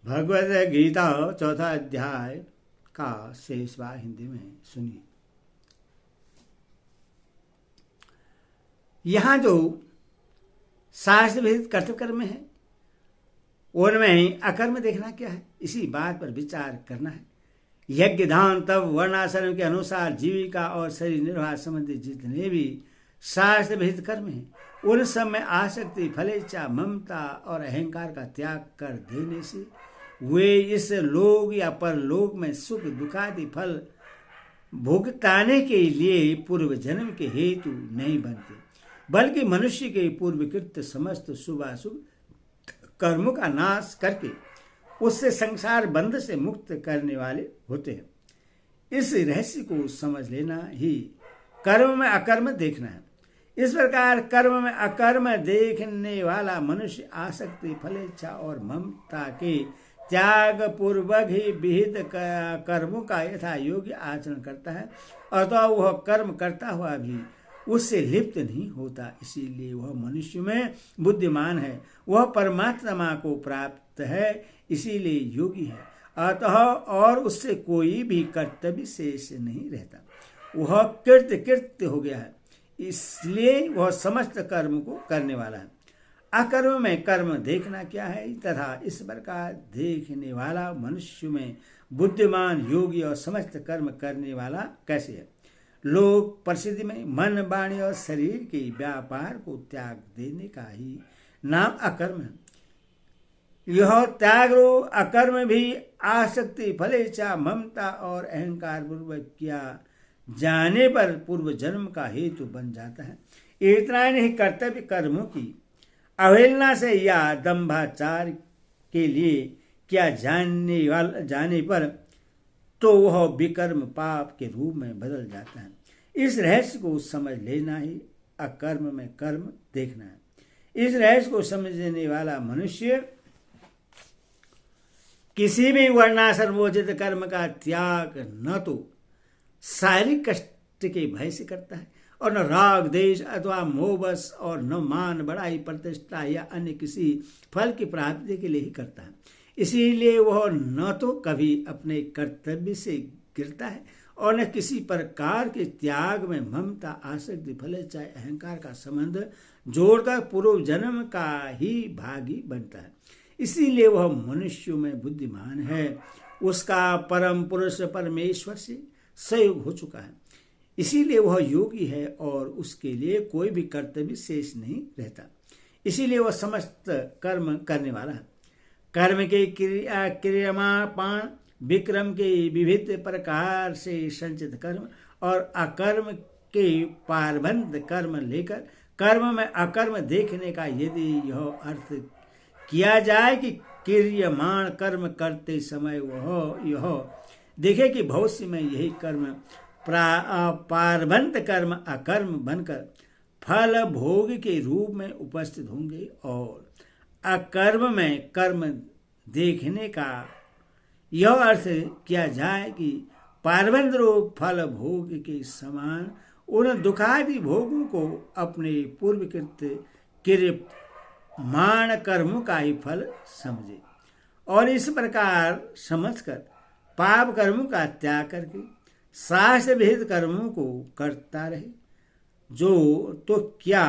भगवद गीता 4 अध्याय का शेष बार हिंदी में सुनिए। यहाँ जो शास्त्र विहित कर्तव्य कर्म है उनमें अकर्म देखना क्या है, इसी बात पर विचार करना है। यज्ञ दान तप वर्णाश्रम के अनुसार जीविका और शरीर निर्वाह संबंधी जितने भी शास्त्र विहित कर्म हैं उन सब में आसक्ति फलेच्छा ममता और अहंकार का त्याग कर देने से वे इस लोक या परलोक में सुख दुखादि फल भुगताने के लिए पूर्व जन्म के हेतु नहीं बनते, बल्कि मनुष्य के पूर्वकृत समस्त शुभाशुभ कर्मों का नाश करके उससे संसार बंध से मुक्त करने वाले होते हैं। इस रहस्य को समझ लेना ही कर्म में अकर्म देखना है। इस प्रकार कर्म में अकर्म देखने वाला मनुष्य आसक्ति फलेच्छा और ममता के त्याग पूर्वक ही विहित कर्मों का यथा योग्य आचरण करता है, अतः वह कर्म करता हुआ भी उससे लिप्त नहीं होता। इसीलिए वह मनुष्य में बुद्धिमान है, वह परमात्मा को प्राप्त है, इसीलिए योगी है। अतः और उससे कोई भी कर्तव्य शेष नहीं रहता, वह कृत्य हो गया है, इसलिए वह समस्त कर्म को करने वाला है। अकर्म में कर्म देखना क्या है तथा इस प्रकार देखने वाला मनुष्य में बुद्धिमान योगी और समस्त कर्म करने वाला कैसे है। लोक प्रसिद्धि में मन वाणी और शरीर के व्यापार को त्याग देने का ही नाम अकर्म है। यह त्याग अकर्म भी आसक्ति फलेच्छा ममता और अहंकार पूर्वक किया जाने पर पूर्व जन्म का हेतु बन जाता है। इतना नहीं, कर्तव्य कर्मों की अवहेलना से या दंभाचार के लिए किया जाने पर तो वह विकर्म पाप के रूप में बदल जाता है। इस रहस्य को समझ लेना ही अकर्म में कर्म देखना है। इस रहस्य को समझने वाला मनुष्य किसी भी वर्णाश्रमोचित कर्म का त्याग न तो शारीरिक कष्ट के भय से करता है और न राग देश अथवा मोहबस और न मान बड़ाई प्रतिष्ठा या अन्य किसी फल की प्राप्ति के लिए ही करता है। इसीलिए वह न तो कभी अपने कर्तव्य से गिरता है और न किसी प्रकार के त्याग में ममता आसक्ति फलेच्छा अहंकार का संबंध जोड़कर पूर्व जन्म का ही भागी बनता है। इसीलिए वह मनुष्य में बुद्धिमान है, उसका परम पुरुष परमेश्वर से संयोग हो चुका है, इसीलिए वह योगी है और उसके लिए कोई भी कर्तव्य शेष नहीं रहता। इसीलिए वह समस्त कर्म करने वाला है। कर्म के क्रियमाण विक्रम के विविध प्रकार से संचित कर्म और अकर्म के पारबंध कर्म लेकर कर्म में अकर्म देखने का यदि यह अर्थ किया जाए कि क्रियमाण कर्म करते समय वह यह देखे कि भविष्य में यही कर्म पारबंध कर्म अकर्म बनकर फल भोग के रूप में उपस्थित होंगे और अकर्म में कर्म देखने का यह अर्थ किया जाए कि पारबंध रूप फल भोग के समान उन दुखादि भोगों को अपने पूर्वकृत क्रियमाण कर्मों का ही फल समझे और इस प्रकार समझकर पाप कर्मों का त्याग करके शास्त्र विहित कर्मों को करता रहे। जो तो क्या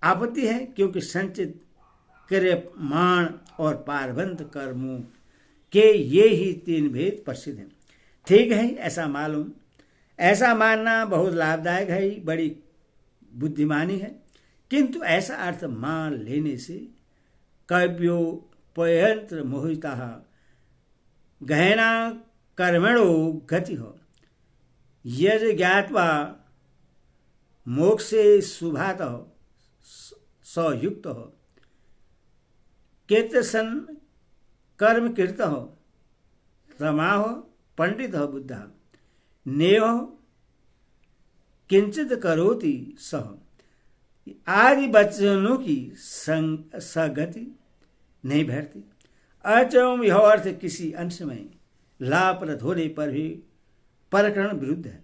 आपत्ति है, क्योंकि संचित क्रियमाण और पारबंध कर्मों के ये ही 3 भेद प्रसिद्ध हैं। ठीक है, ऐसा मानना बहुत लाभदायक है, बड़ी बुद्धिमानी है, किंतु ऐसा अर्थ मान लेने से कव्योपयंत्र मोहिता गहना कर्मणो गति हो यज ज्ञात्वा मोक्षे शुभात सयुक्त हो केतसन कर्म कृत हो रमा हो पंडित हो बुद्ध नेह किंचित करोति सह आदि वचनों की सगति नहीं बैठती। अचम यह अर्थ किसी अंश में लाभप्रद होने पर भी प्रकरण विरुद्ध है।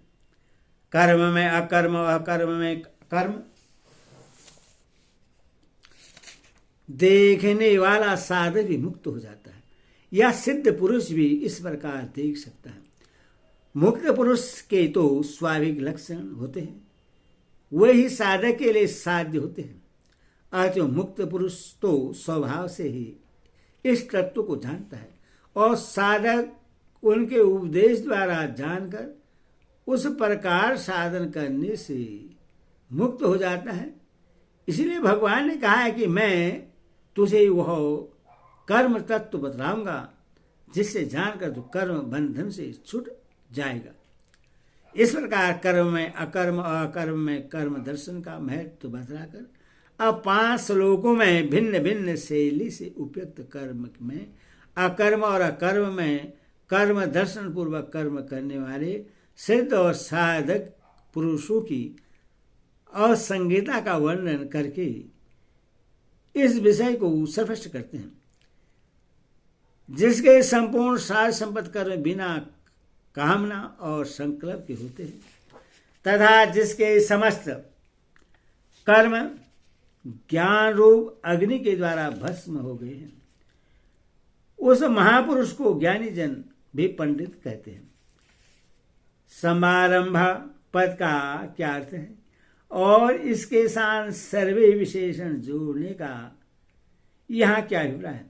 कर्म में अकर्म, अकर्म में कर्म देखने वाला साधक भी मुक्त हो जाता है। यह सिद्ध पुरुष भी इस प्रकार देख सकता है। मुक्त पुरुष के तो स्वाभाविक लक्षण होते हैं, वही साधक के लिए साध्य होते हैं। अतः मुक्त पुरुष तो स्वभाव से ही इस तत्व को जानता है और साधक उनके उपदेश द्वारा जानकर उस प्रकार साधन करने से मुक्त हो जाता है। इसलिए भगवान ने कहा है कि मैं तुझे वह कर्म तत्व बतलाऊंगा जिससे जानकर तू कर्म बंधन से छूट जाएगा। इस प्रकार कर्म में अकर्म और अकर्म में कर्म दर्शन का महत्व बतलाकर अब 5 श्लोकों में भिन्न भिन्न शैली से उपयुक्त कर्म में अकर्म और अकर्म में कर्म दर्शन पूर्वक कर्म करने वाले सिद्ध और साधक पुरुषों की असंगता का वर्णन करके इस विषय को स्पष्ट करते हैं। जिसके संपूर्ण साध संपत्ति कर्म बिना कामना और संकल्प के होते हैं तथा जिसके समस्त कर्म ज्ञान रूप अग्नि के द्वारा भस्म हो गए हैं, उस महापुरुष को ज्ञानी जन भी पंडित कहते हैं। समारंभ पद का क्या अर्थ है और इसके साथ सर्वे विशेषण जोड़ने का यहाँ क्या अभिप्राय है?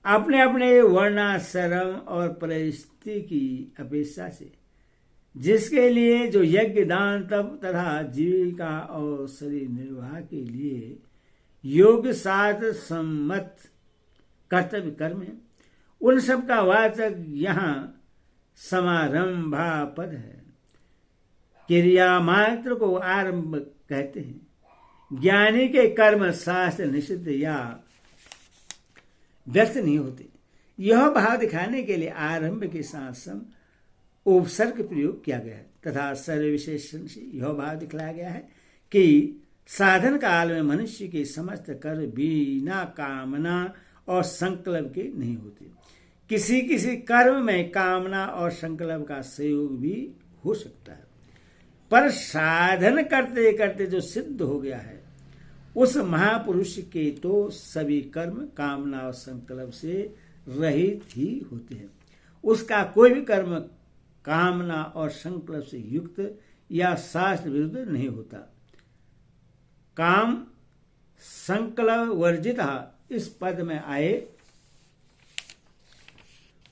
अपने अपने वर्णाश्रम और परिस्थिति की अपेक्षा से जिसके लिए जो यज्ञ दान तप तथा जीविका और शरीर निर्वाह के लिए योग साथ सम्मत कर्तव्य कर्म है, उन सब का वाचक यहाँ समारंभा पद है। क्रिया मात्र को आरंभ कहते हैं। ज्ञानी के कर्म शास्त्र निषिद्ध या व्यर्थ नहीं होते। यह भाव दिखाने के लिए आरंभ के साथ सम उपसर्ग प्रयोग किया गया है तथा सर्वविशेषण से यह भाव दिखलाया गया है कि साधन काल में मनुष्य के समस्त कर्म बिना कामना और संकल्प के नहीं होते। किसी किसी कर्म में कामना और संकल्प का सहयोग भी हो सकता है, पर साधन करते करते जो सिद्ध हो गया है उस महापुरुष के तो सभी कर्म कामना और संकल्प से रहित ही होते हैं। उसका कोई भी कर्म कामना और संकल्प से युक्त या शास्त्र विरुद्ध नहीं होता। काम संकल्प वर्जित इस पद में आए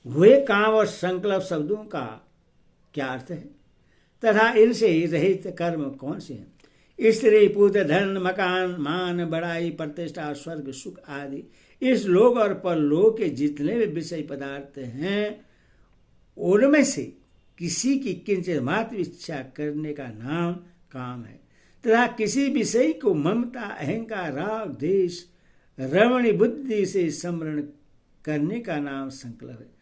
हुए काम और संकल्प शब्दों का क्या अर्थ है तथा इनसे रहित कर्म कौन से हैं? स्त्री पुत्र धन मकान मान बड़ाई प्रतिष्ठा स्वर्ग सुख आदि इस लोक और परलोक के जितने भी विषय पदार्थ हैं उनमें से किसी की किंचित मात्र इच्छा करने का नाम काम है तथा किसी विषय को ममता अहंकार राग देश रमणी बुद्धि से स्मरण करने का नाम संकल्प है।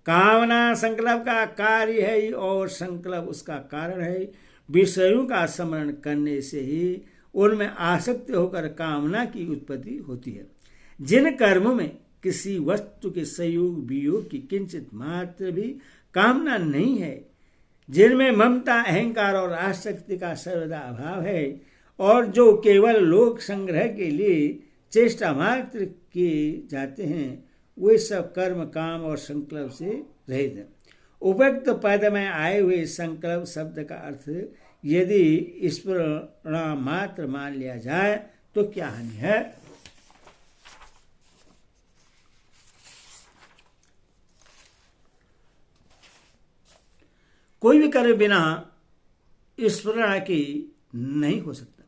कामना संकल्प का कार्य है और संकल्प उसका कारण है। विषयों का स्मरण करने से ही उनमें आसक्त होकर कामना की उत्पत्ति होती है। जिन कर्मों में किसी वस्तु के संयोग वियोग की किंचित मात्र भी कामना नहीं है, जिनमें ममता अहंकार और आसक्ति का सर्वदा अभाव है और जो केवल लोक संग्रह के लिए चेष्टा मात्र किए जाते हैं, वे सब कर्म काम और संकल्प से रहित हैं। उपयुक्त पद में आए हुए संकल्प शब्द का अर्थ यदि स्फुरणा मात्र मान लिया जाए तो क्या हानि है? कोई भी कर्म बिना स्फुरणा की नहीं हो सकता।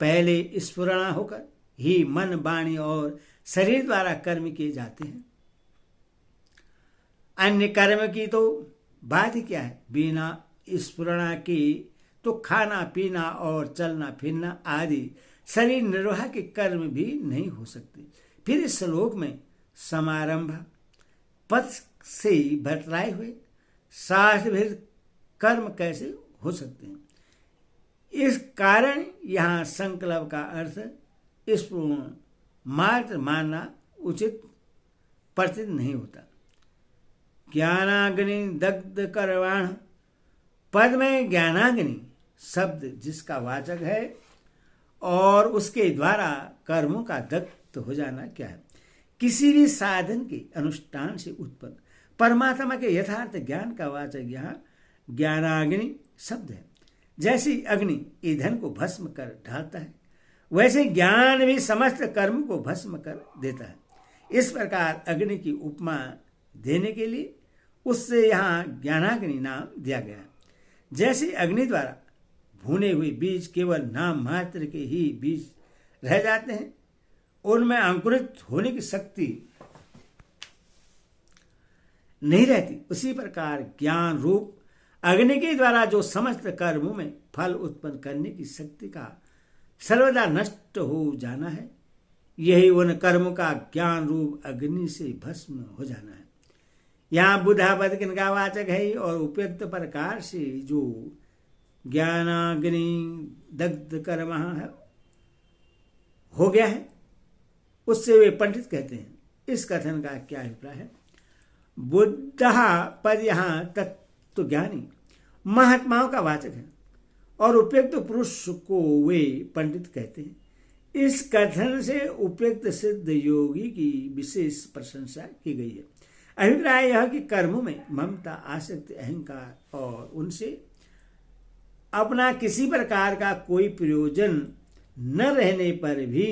पहले स्फुरणा होकर ही मन वाणी और शरीर द्वारा कर्म किए जाते हैं। अन्य कर्म की तो बात ही क्या है। बिना स्फुरणा की तो खाना पीना और चलना फिरना आदि शरीर निर्वाह के कर्म भी नहीं हो सकते। फिर इस श्लोक में समारंभ पद से बतलाए हुए शास्त्र कर्म कैसे हो सकते हैं? इस कारण यहाँ संकल्प का अर्थ स्फुरण मात्र मानना उचित प्रतीत नहीं होता। ज्ञानाग्नि दग्ध करवाण पद में ज्ञानाग्नि शब्द जिसका वाचक है और उसके द्वारा कर्मों का दग्ध हो जाना क्या है? किसी भी साधन के अनुष्ठान से उत्पन्न परमात्मा के यथार्थ ज्ञान का वाचक यहाँ ज्ञानाग्नि शब्द है। जैसी अग्नि ईंधन को भस्म कर ढालता है, वैसे ज्ञान भी समस्त कर्म को भस्म कर देता है। इस प्रकार अग्नि की उपमा देने के लिए उससे यहाँ ज्ञानाग्नि नाम दिया गया है। जैसे अग्नि द्वारा भुने हुए बीज केवल नाम मात्र के ही बीज रह जाते हैं, उनमें अंकुरित होने की शक्ति नहीं रहती, उसी प्रकार ज्ञान रूप अग्नि के द्वारा जो समस्त कर्मों में फल उत्पन्न करने की शक्ति का सर्वदा नष्ट हो जाना है, यही उन कर्मों का ज्ञान रूप अग्नि से भस्म हो जाना है। यहाँ बुधापद किनका वाचक है और उपयुक्त प्रकार से जो ज्ञानाग्नि दग्ध कर्म हो गया है उससे वे पंडित कहते हैं। इस कथन का क्या अभिप्राय है? बुद्धा पद यहाँ तत्व ज्ञानी महात्माओं का वाचक है और उपयुक्त पुरुष को वे पंडित कहते हैं। इस कथन से उपयुक्त सिद्ध योगी की विशेष प्रशंसा की गई है। अभिप्राय यह कि कर्मों में ममता, आसक्ति, अहंकार और उनसे अपना किसी प्रकार का कोई प्रयोजन न रहने पर भी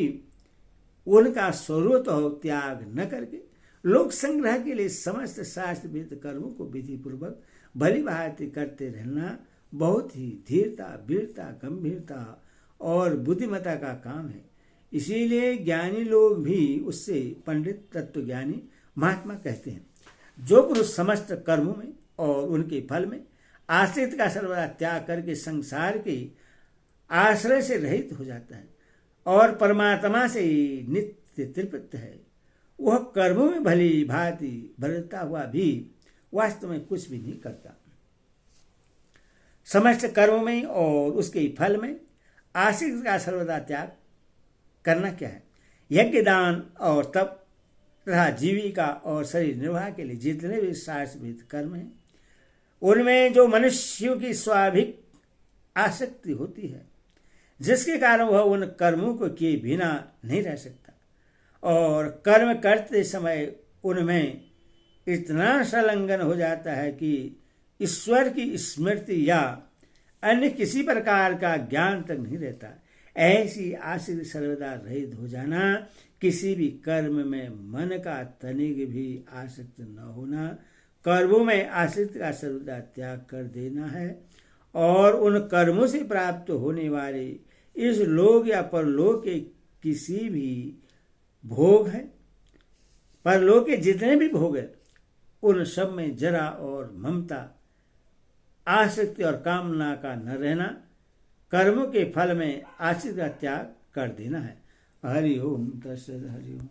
उनका स्वरूपतः त्याग न करके लोक संग्रह के लिए समस्त शास्त्र विहित कर्मों को विधि पूर्वक भली भांति करते रहना बहुत ही धीरता, वीरता, गंभीरता और बुद्धिमत्ता का काम है। इसीलिए ज्ञानी लोग भी उससे पंडित, तत्वज्ञानी, महात्मा कहते हैं। जो पुरुष समस्त कर्मों में और उनके फल में आश्रित का सर्वदा त्याग करके संसार के आश्रय से रहित हो जाता है और परमात्मा से नित्य तृप्त है, वह कर्मों में भली भांति भरता हुआ भी वास्तव में कुछ भी नहीं करता। समस्त कर्मों में और उसके फल में आश्रित का सर्वदा त्याग करना क्या है? यज्ञ, दान और तप तथा जीविका और शरीर निर्वाह के लिए जितने भी शास्त्रविहित कर्म हैं, उनमें जो मनुष्यों की स्वाभाविक आसक्ति होती है, जिसके कारण वह उन कर्मों को किए बिना नहीं रह सकता और कर्म करते समय उनमें इतना संलग्न हो जाता है कि ईश्वर की स्मृति या अन्य किसी प्रकार का ज्ञान तक नहीं रहता। ऐसी आसक्ति सर्वदा रहित हो जाना, किसी भी कर्म में मन का तनिक भी आसक्त न होना, कर्मों में आसक्ति का सर्वदा त्याग कर देना है और उन कर्मों से प्राप्त होने वाले इस लोक या परलोक के किसी भी भोग है, परलोक के जितने भी भोग है, उन सब में जरा और ममता, आसक्ति और कामना का न रहना, कर्मों के फल में आसक्ति का त्याग कर देना है। हरि ओम तत्सत। हरि ओम।